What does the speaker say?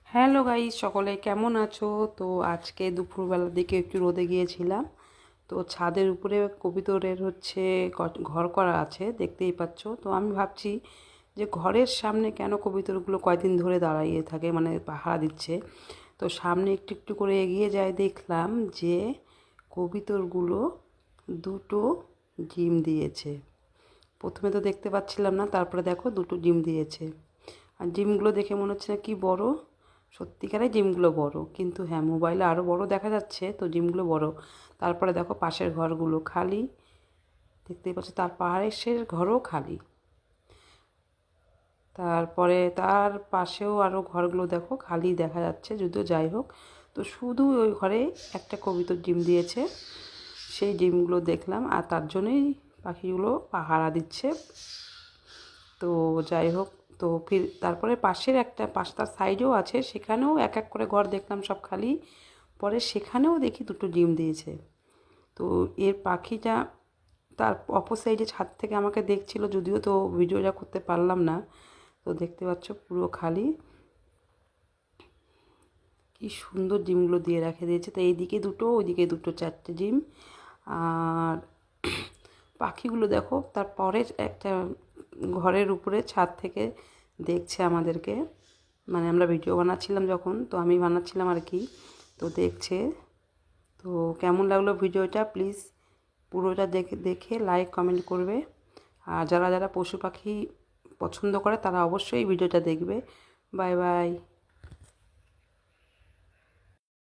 Hello guys, সকলে কেমন আছো? তো আজকে দুপুরবেলার দিকে একটু রোদে গিয়েছিলাম। তো ছাদের উপরে কবিতরের ঘর করা আছে, দেখতেই পাচ্ছ। তো আমি ভাবছি যে ঘরের সামনে কেন কবিতরগুলো কয়দিন ধরে দাঁড়িয়ে থাকে, মানে পাহারা দিচ্ছে। তো সামনে একটু একটু করে এগিয়ে যায়, দেখলাম যে কবিতরগুলো দুটো ডিম দিয়েছে। প্রথমে তো দেখতে পাচ্ছিলাম না, তারপরে দেখো দুটো ডিম দিয়েছে। আর ডিমগুলো দেখে মনে হচ্ছে না কি বড়। সত্যিকারের ডিমগুলো বড়, কিন্তু হ্যাঁ, মোবাইলে আরও বড় দেখা যাচ্ছে, তো ডিমগুলো বড়। তারপরে দেখো পাশের ঘরগুলো খালি, দেখতেই পাচ্ছ, তার পাশের ঘরও খালি। তারপরে তার পাশেও আরও ঘরগুলো দেখো খালি দেখা যাচ্ছে, যদিও যাই হোক। তো শুধু ওই ঘরে একটা কবিতর ডিম দিয়েছে, সেই ডিমগুলো দেখলাম, আর তার জন্যই পাখিগুলো পাহারা দিচ্ছে। তো যাই হোক, তো তারপরে তার সাইডেও আছে, সেখানেও এক এক করে ঘর দেখলাম সব খালি। পরে সেখানেও দেখি দুটো ডিম দিয়েছে। তো এর পাখিটা তার অপর সাইডে ছাদ থেকে আমাকে দেখছিল, যদিও তো ভিডিওটা করতে পারলাম না। তো দেখতে পাচ্ছ পুরো খালি, কি সুন্দর ডিমগুলো দিয়ে রেখে দিয়েছে। তো এইদিকে দুটো, ওইদিকে দুটো, চারটে ডিম। আর পাখিগুলো দেখো, তারপরে একটা ঘরের উপরে ছাদ থেকে দেখছে আমাদেরকে, মানে আমরা ভিডিও বানাচ্ছিলাম যখন, তো আমি বানাচ্ছিলাম আর কি। তো দেখছে। তো কেমন লাগলো ভিডিওটা, প্লিজ পুরোটা দেখে দেখে লাইক কমেন্ট করবে। আর যারা যারা পশু পাখি পছন্দ করে তারা অবশ্যই ভিডিওটা দেখবে। Bye bye.